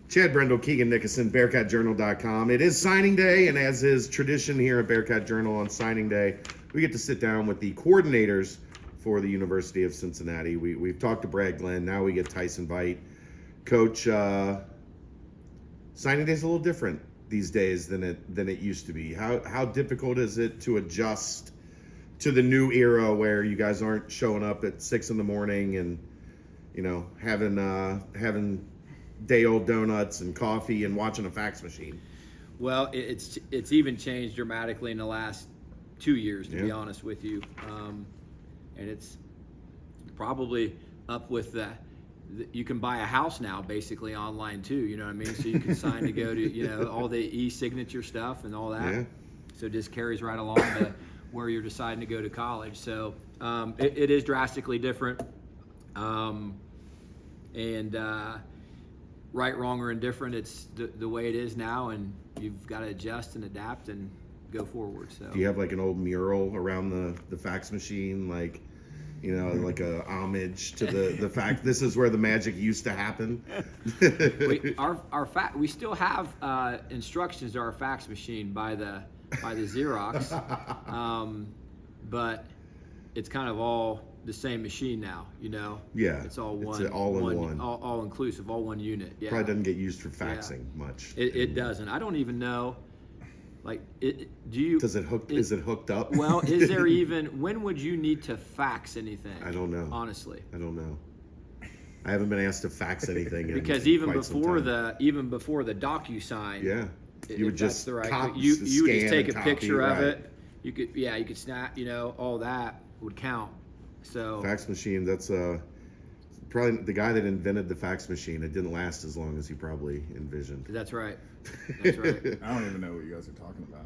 Chad Brendel, Keegan Nickerson, BearcatJournal.com. It is signing day, and as is tradition here at Bearcat Journal on signing day, we get to sit down with the coordinators for the University of Cincinnati. We've talked to Brad Glenn. Now we get Tyson Veidt. Coach, signing day is a little different these days than it used to be. How difficult is it to adjust to the new era where you guys aren't showing up at 6 a.m. and having day-old donuts and coffee and watching a fax machine? Well, it's even changed dramatically in the last 2 years, to be honest with you, and it's probably up with the you can buy a house now basically online too. You know what I mean? So you can sign to go to all the e-signature stuff and all that. Yeah. So it just carries right along to where you're deciding to go to college. So it is drastically different, and right, wrong, or indifferent, it's the way it is now, and you've got to adjust and adapt and go forward. So do you have like an old mural around the fax machine, like like a homage to the fact this is where the magic used to happen? We still have instructions to our fax machine by the Xerox, but it's kind of all the same machine now, Yeah, it's all one, it's all inclusive, all one unit. Yeah, probably doesn't get used for faxing much. It doesn't. I don't even know. Like, Does it hook? Is it hooked up? Well, is there even? When would you need to fax anything? I don't know. Honestly, I don't know. I haven't been asked to fax anything because even before the DocuSign, you would just you would just take a picture of it. You could snap. All that would count. So fax machine. That's probably the guy that invented the fax machine. It didn't last as long as he probably envisioned. That's right. That's right. I don't even know what you guys are talking about.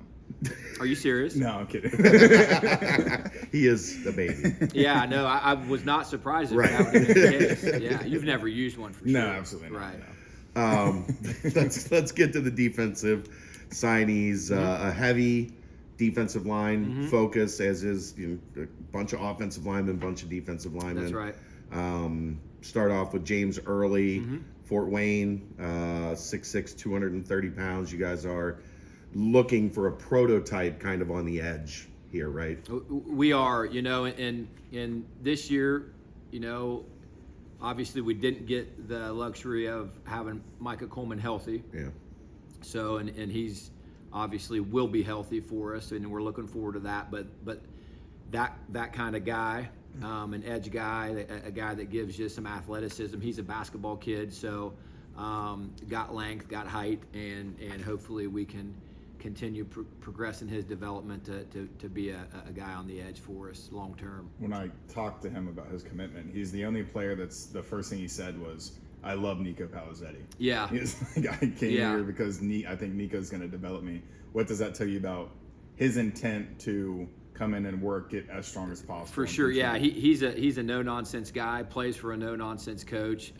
Are you serious? No, I'm kidding. He is the baby. Yeah, no, I was not surprised if that would be the case. Yeah, you've never used one for sure. No, absolutely not. Right. No. Let's get to the defensive signees. A heavy defensive line focus, as is a bunch of offensive linemen, bunch of defensive linemen. That's right. Start off with James Early, Fort Wayne, 6'6", 230 pounds. You guys are looking for a prototype kind of on the edge here, right? We are, and this year, obviously we didn't get the luxury of having Micah Coleman healthy. Yeah. So, and he's obviously will be healthy for us, and we're looking forward to that. But that kind of guy, an edge guy, a guy that gives you some athleticism. He's a basketball kid, so got length, got height, and hopefully we can continue progressing his development to be a guy on the edge for us long term. When I talked to him about his commitment, he's the only player that's the first thing he said was, I love Nico Palazetti. Yeah. He's like, I came here because I think Nico's going to develop me. What does that tell you about his intent to come in and work, get as strong as possible? For sure, yeah. He's a no-nonsense guy, plays for a no-nonsense coach,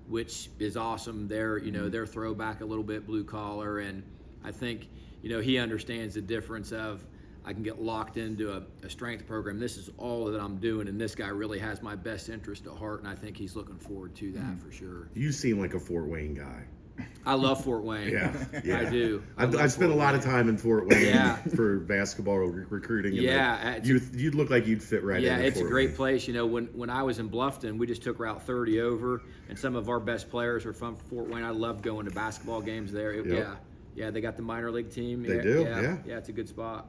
which is awesome. They're, they're throwback a little bit, blue-collar, and I think, he understands the difference of I can get locked into a strength program. This is all that I'm doing, and this guy really has my best interest at heart, and I think he's looking forward to that for sure. You seem like a Fort Wayne guy. I love Fort Wayne. Yeah. I do. I've spent a lot of time in Fort Wayne for basketball recruiting. And you'd look like you'd fit right in. Yeah, it's Fort a great Wayne. place. When I was in Bluffton, we just took Route 30 over, and some of our best players are from Fort Wayne. I loved going to basketball games there. Yeah, they got the minor league team. They do, yeah. Yeah, it's a good spot.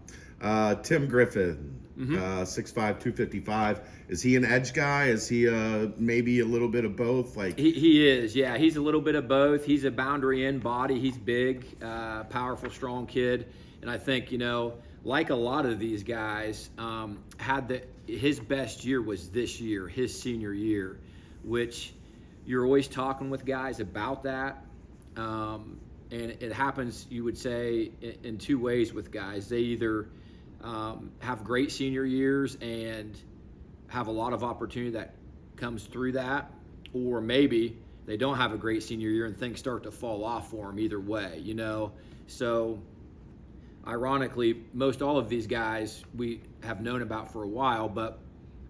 Tim Griffin, 6'5", 255. Is he an edge guy? Is he maybe a little bit of both? Like he is, yeah. He's a little bit of both. He's a boundary end body. He's big, powerful, strong kid. And I think, like a lot of these guys, his best year was this year, his senior year, which you're always talking with guys about that. And it happens, you would say, in two ways with guys. They either have great senior years and have a lot of opportunity that comes through that, or maybe they don't have a great senior year and things start to fall off for them either way, So, ironically, most all of these guys we have known about for a while, but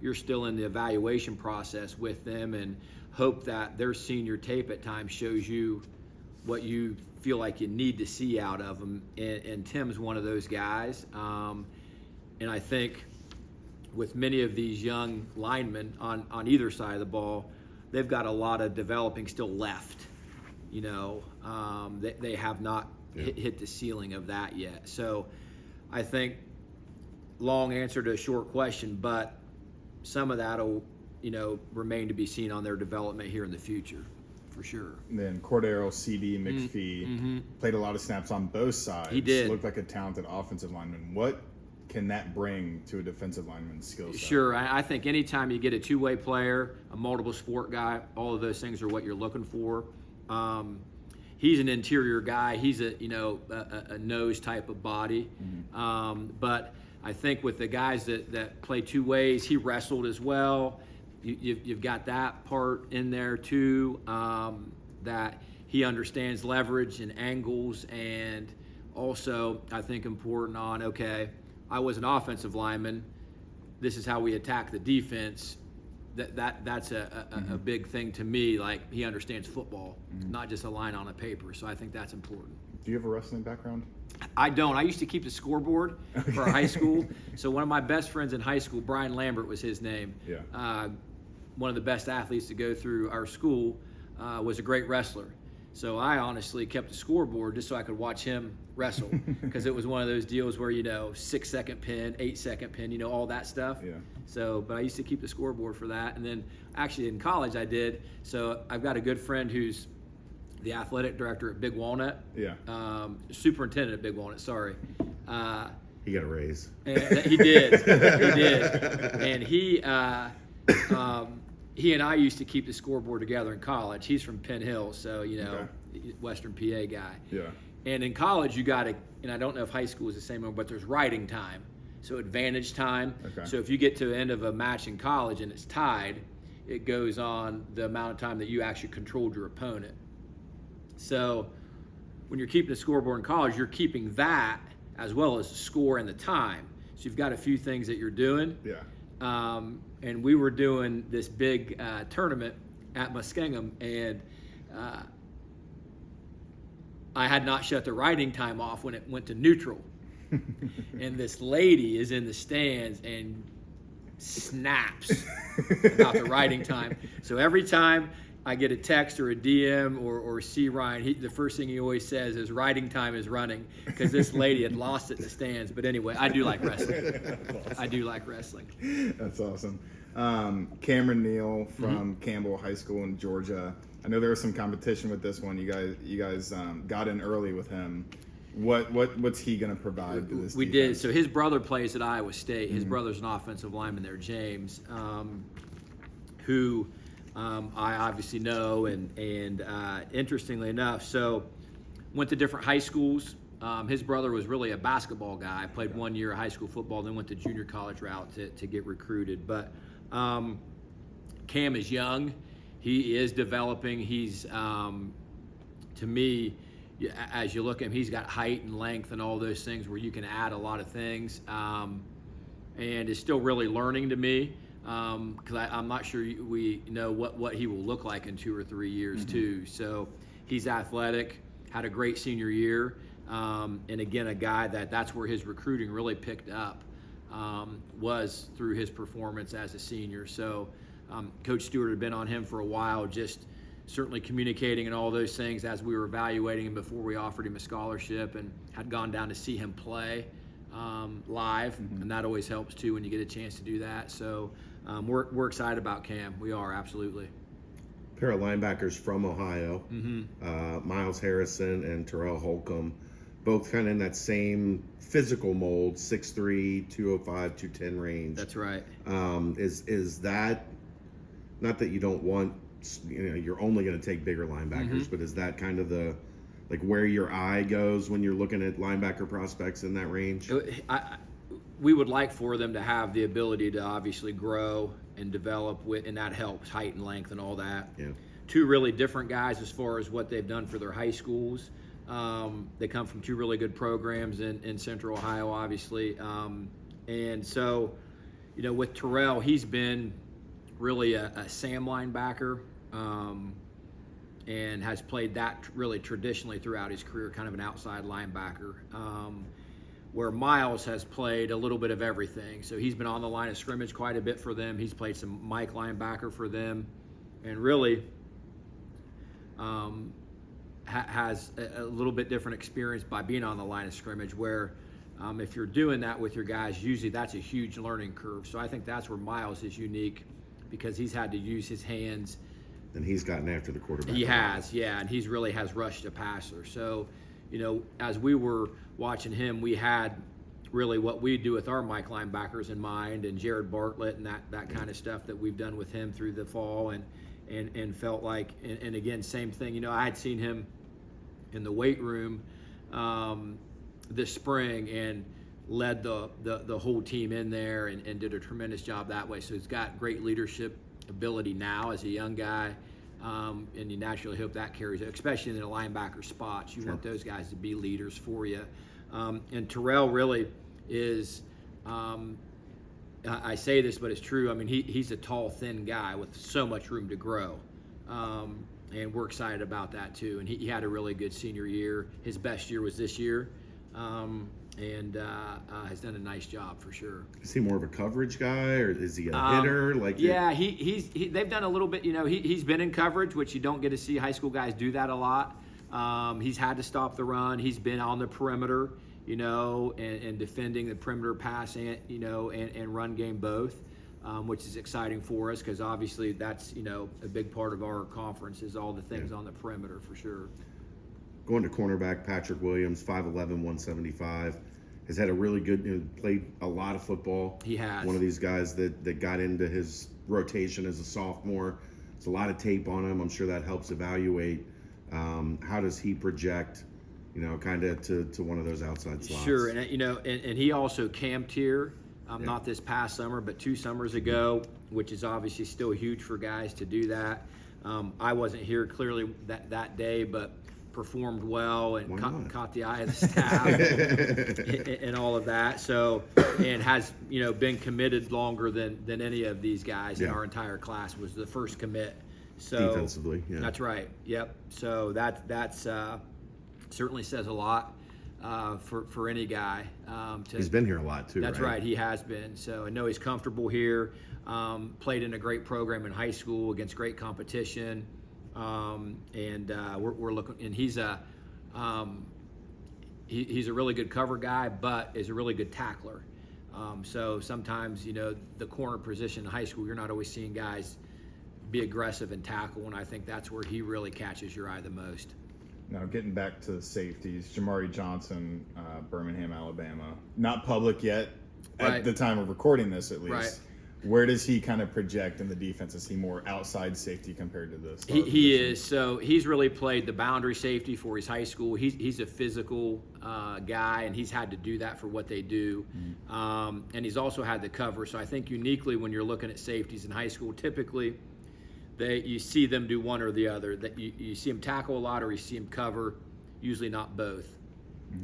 you're still in the evaluation process with them and hope that their senior tape at times shows you what you feel like you need to see out of him, and Tim's one of those guys. And I think with many of these young linemen on either side of the ball, they've got a lot of developing still left. You know, they have not hit the ceiling of that yet. So I think, long answer to a short question, but some of that will, you know, remain to be seen on their development here in the future, for sure. And then Cordero, CD, McPhee played a lot of snaps on both sides. He did. Looked like a talented offensive lineman. What can that bring to a defensive lineman's skill set? Sure. I think anytime you get a two-way player, a multiple sport guy, all of those things are what you're looking for. He's an interior guy. He's a nose type of body. But I think with the guys that play two ways, he wrestled as well. You've got that part in there too, that he understands leverage and angles, and also I think important on, okay, I was an offensive lineman. This is how we attack the defense. That's a big thing to me. Like, he understands football, not just a line on a paper. So I think that's important. Do you have a wrestling background? I don't. I used to keep the scoreboard for high school. So one of my best friends in high school, Brian Lambert was his name. Yeah. One of the best athletes to go through our school, was a great wrestler. So I honestly kept the scoreboard just so I could watch him wrestle, because it was one of those deals where, 6-second pin, 8-second pin, all that stuff. Yeah. So, but I used to keep the scoreboard for that. And then actually in college I did. So I've got a good friend who's the athletic director at Big Walnut. Yeah. Superintendent at Big Walnut, sorry. He got a raise. And he did. He did. And he and I used to keep the scoreboard together in college. He's from Penn Hill, so, Okay. Western PA guy. Yeah. And in college, you got to, and I don't know if high school is the same, but there's writing time. So advantage time. Okay. So if you get to the end of a match in college and it's tied, it goes on the amount of time that you actually controlled your opponent. So when you're keeping the scoreboard in college, you're keeping that as well as the score and the time. So you've got a few things that you're doing. Yeah. And we were doing this big tournament at Muskingum, and I had not shut the writing time off when it went to neutral. And this lady is in the stands and snaps about the writing time. So every time I get a text or a DM or see Ryan, the first thing he always says is writing time is running, because this lady had lost it in the stands. But anyway, I do like wrestling. Awesome. I do like wrestling. That's awesome. Cameron Neal from Campbell High School in Georgia. I know there was some competition with this one. You guys got in early with him. What's he going to provide to this We defense? did. So his brother plays at Iowa State. His brother's an offensive lineman there, James, who I obviously know, and interestingly enough, so went to different high schools. His brother was really a basketball guy. Played 1 year of high school football, then went the junior college route to get recruited. But Cam is young. He is developing. He's, to me, as you look at him, he's got height and length and all those things where you can add a lot of things, and is still really learning to me, because I'm not sure we know what he will look like in 2 or 3 years too. So he's athletic, had a great senior year, and again, a guy that's where his recruiting really picked up, was through his performance as a senior. So Coach Stewart had been on him for a while, just certainly communicating and all those things as we were evaluating him before we offered him a scholarship, and had gone down to see him play live, and that always helps too when you get a chance to do that. So we're excited about Cam. We are, absolutely. Pair of linebackers from Ohio, Miles Harrison and Terrell Holcomb, both kind of in that same physical mold, 6'3", 205, 210 range. That's right. Is that, not that you don't want, you're only going to take bigger linebackers, but is that kind of the, like, where your eye goes when you're looking at linebacker prospects in that range? We would like for them to have the ability to obviously grow and develop and that helps, height and length and all that. Yeah. Two really different guys as far as what they've done for their high schools. They come from two really good programs in Central Ohio, obviously. And so, with Terrell, he's been really a Sam linebacker. and has played that really traditionally throughout his career, kind of an outside linebacker. Where Miles has played a little bit of everything. So he's been on the line of scrimmage quite a bit for them. He's played some Mike linebacker for them, and really has a little bit different experience by being on the line of scrimmage, where if you're doing that with your guys, usually that's a huge learning curve. So I think that's where Miles is unique, because he's had to use his hands. And he's gotten after the quarterback. He has, yeah, and he's really has rushed a passer. So, as we were watching him, we had really what we do with our Mike linebackers in mind, and Jared Bartlett and that kind of stuff that we've done with him through the fall, and felt like, and again, same thing. I had seen him in the weight room this spring and led the whole team in there and did a tremendous job that way. So he's got great leadership ability now as a young guy. And you naturally hope that carries, especially in the linebacker spots. You want those guys to be leaders for you. And Terrell really is, I say this, but it's true. I mean, he's a tall, thin guy with so much room to grow. And we're excited about that too. And he had a really good senior year. His best year was this year. And has done a nice job for sure. Is he more of a coverage guy, or is he a hitter? They've done a little bit. He's been in coverage, which you don't get to see high school guys do that a lot. He's had to stop the run. He's been on the perimeter, and defending the perimeter pass and run game both, which is exciting for us, because obviously that's a big part of our conference is all the things on the perimeter for sure. Going to cornerback, Patrick Williams, 5'11", 175, has had a really good, played a lot of football. He has. One of these guys that got into his rotation as a sophomore. There's a lot of tape on him. I'm sure that helps evaluate. How does he project, kind of to one of those outside slots? Sure, and and he also camped here, not this past summer, but 2 summers ago, which is obviously still huge for guys to do that. I wasn't here clearly that day, but performed well and caught the eye of the staff and all of that. So, and has been committed longer than any of these guys in our entire class. Was the first commit. So defensively, that's right. Yep. So that's certainly says a lot for any guy. He's been here a lot too. That's right. He has been. So I know he's comfortable here. Played in a great program in high school against great competition. We're looking, and he's a really good cover guy, but is a really good tackler. So sometimes, the corner position in high school, you're not always seeing guys be aggressive and tackle, and I think that's where he really catches your eye the most. Now, getting back to the safeties, Jamari Johnson, Birmingham, Alabama, not public yet at the time of recording this, at least. Right. Where does he kind of project in the defense? Is he more outside safety compared to this? He is. So he's really played the boundary safety for his high school. He's a physical guy, and he's had to do that for what they do. And he's also had the cover. So I think uniquely when you're looking at safeties in high school, typically you see them do one or the other. That you see him tackle a lot, or you see him cover, usually not both.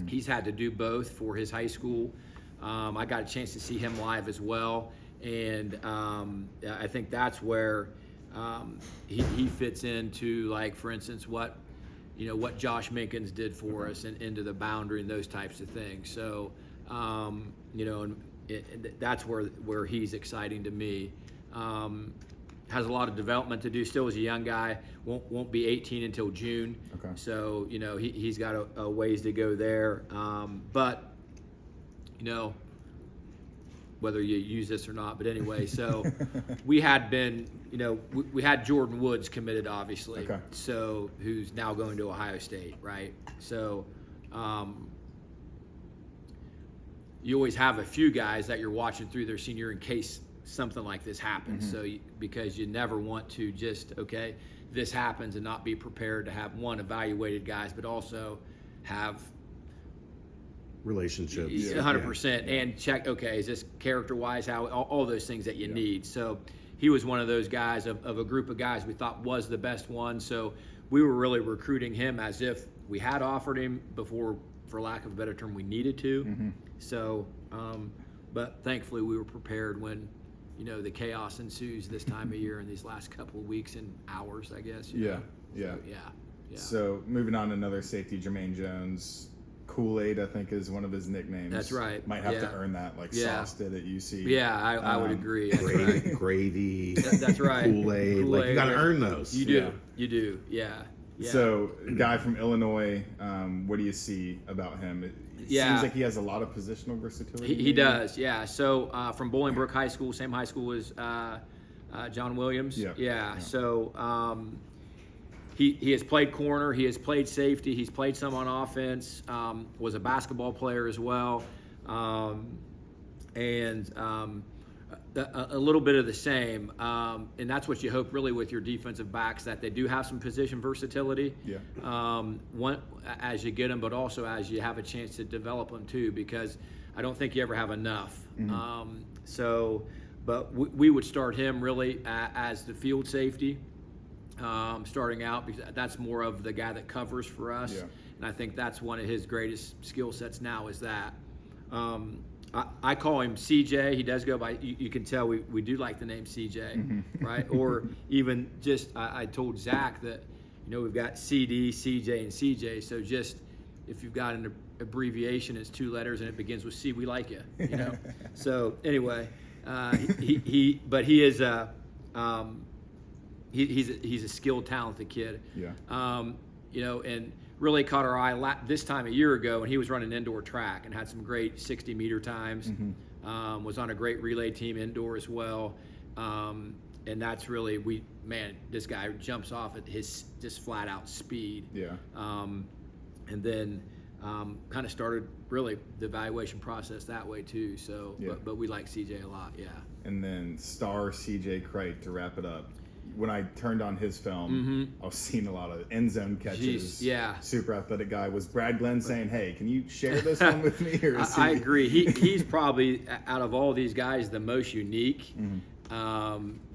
He's had to do both for his high school. I got a chance to see him live as well. And I think that's where he fits into, like, for instance, what Josh Minkins did for us and into the boundary and those types of things. So, that's where he's exciting to me. Has a lot of development to do. Still is a young guy. Won't be 18 until June. Okay. So he's got a ways to go there. But whether you use this or not, but anyway, so we had been, we had Jordan Woods committed, obviously. Okay. So who's now going to Ohio State, right? So you always have a few guys that you're watching through their senior year in case something like this happens. So because you never want to just, this happens and not be prepared to have evaluated guys, but also have relationships. 100%, and check, is this character-wise, how all those things that you need. So he was one of those guys of a group of guys we thought was the best one. So we were really recruiting him as if we had offered him before, for lack of a better term, we needed to. So, but thankfully we were prepared when, the chaos ensues this time of year in these last couple of weeks and hours, I guess. Yeah. So, yeah. So moving on to another safety, Jermaine Jones. Kool-Aid, I think, is one of his nicknames. That's right. Might have to earn that, like Sauce did at UC. Yeah, I would agree. That's right. Gravy. That's right. Kool-Aid. Like, you got to earn those. You do. Yeah. You do. Yeah. So, a guy from Illinois, what do you see about him? It seems like he has a lot of positional versatility. He does, yeah. So from Bolingbrook High School, same high school as John Williams. Yeah. So he has played corner. He has played safety. He's played some on offense. Was a basketball player as well, and a little bit of the same. And that's what you hope really with your defensive backs, that they do have some position versatility. One as you get them, but also as you have a chance to develop them too, because I don't think you ever have enough. But we would start him really as the field safety. Starting out, because that's more of the guy that covers for us, and I think that's one of his greatest skill sets now is that. I call him CJ. He does go by, you can tell we do like the name CJ, right? Or even just, I told Zach that, we've got CD, CJ, and CJ, so just if you've got an abbreviation, it's 2 letters and it begins with C, we like you, So anyway, but he is he's a skilled, talented kid. And really caught our eye this time a year ago when he was running indoor track and had some great 60-meter times. Was on a great relay team indoor as well. And that's really, this guy jumps off at his just flat out speed. And then kind of started really the evaluation process that way too. So, but we like CJ a lot, And then star CJ Crate to wrap it up. When I turned on his film, I was seeing a lot of end zone catches. Super athletic guy. Was Brad Glenn saying, "Hey, can you share this one with me?" Or I agree. He's probably out of all these guys the most unique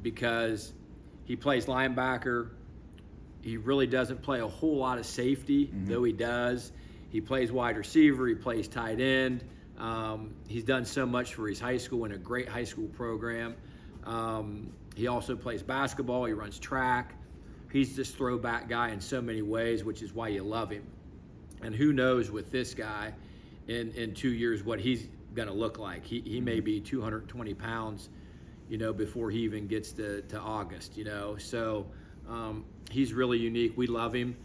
because he plays linebacker. He really doesn't play a whole lot of safety, though he does. He plays wide receiver. He plays tight end. He's done so much for his high school in a great high school program. He also plays basketball. He runs track. He's this throwback guy in so many ways, which is why you love him. And who knows with this guy in 2 years what he's going to look like. He may be 220 pounds, before he even gets to August, So he's really unique. We love him.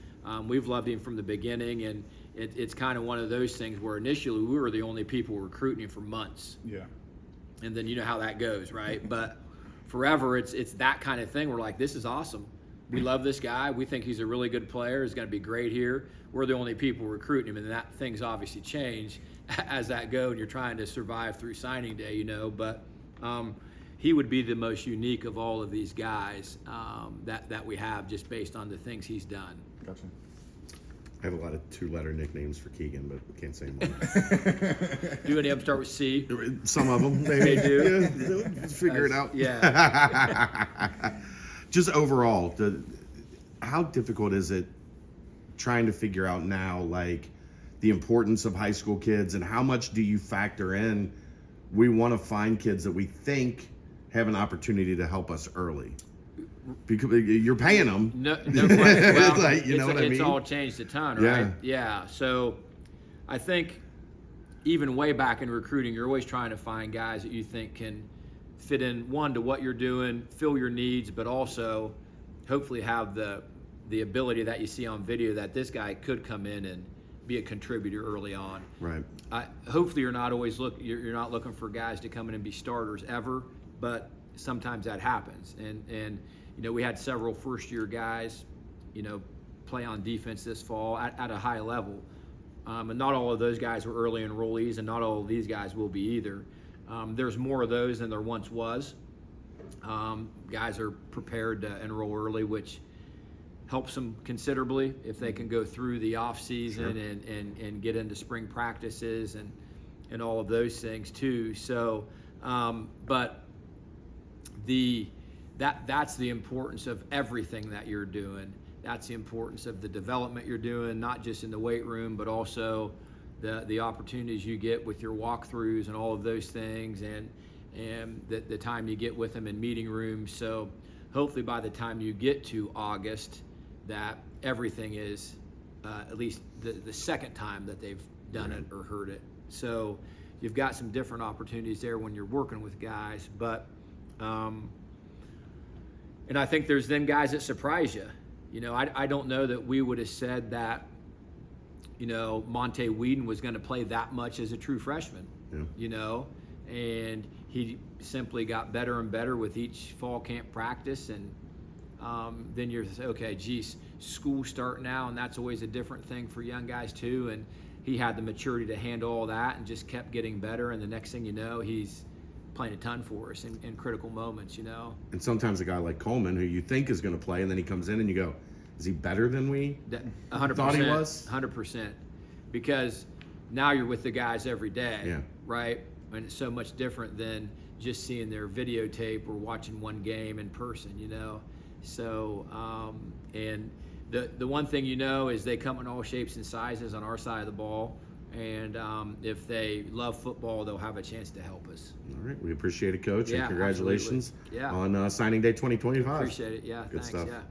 We've loved him from the beginning, and it's kind of one of those things where initially we were the only people recruiting him for months. And then you know how that goes, right? But forever, it's that kind of thing. We're like, this is awesome. We love this guy. We think he's a really good player. He's going to be great here. We're the only people recruiting him, and that things obviously change as that go, and you're trying to survive through signing day, But he would be the most unique of all of these guys that we have, just based on the things he's done. Gotcha. I have a lot of 2-letter nicknames for Keegan, but we can't say more. Do any of them start with C? Some of them, maybe. They do. Yeah, let's figure it out. Just overall, how difficult is it trying to figure out now, like, the importance of high school kids, and how much do you factor in? We want to find kids that we think have an opportunity to help us early. Because you're paying them. No question. Well, like, you know what I mean? It's all changed a ton, right? Yeah. So I think even way back in recruiting, you're always trying to find guys that you think can fit in, one, to what you're doing, fill your needs, but also hopefully have the ability that you see on video that this guy could come in and be a contributor early on. Right. Hopefully you're not always you're not looking for guys to come in and be starters ever, but sometimes that happens. And we had several first-year guys, play on defense this fall at a high level. And not all of those guys were early enrollees, and not all of these guys will be either. There's more of those than there once was. Guys are prepared to enroll early, which helps them considerably if they can go through the off season and get into spring practices and all of those things too. So, but that's the importance of everything that you're doing. That's the importance of the development you're doing, not just in the weight room, but also the opportunities you get with your walkthroughs and all of those things, and the time you get with them in meeting rooms. So hopefully by the time you get to August, that everything is at least the second time that they've done it or heard it. So you've got some different opportunities there when you're working with guys, but and I think there's then guys that surprise you. You know, I don't know that we would have said that, you know, Monte Whedon was going to play that much as a true freshman, you know, and he simply got better and better with each fall camp practice. And then you're okay, geez, school starting now, and that's always a different thing for young guys too. And he had the maturity to handle all that and just kept getting better. And the next thing you know, he's playing a ton for us in critical moments, you know. And sometimes a guy like Coleman, who you think is going to play, and then he comes in and you go, is he better than we 100%, thought he was? 100%. Because now you're with the guys every day, Yeah. right? And it's so much different than just seeing their videotape or watching one game in person, you know. So, and the one thing you know is they come in all shapes and sizes on our side of the ball. And if they love football, they'll have a chance to help us. All right. We appreciate it, Coach. Yeah, and congratulations absolutely. Yeah. on signing day 2025. Appreciate it. Yeah, Good thanks. stuff. Yeah.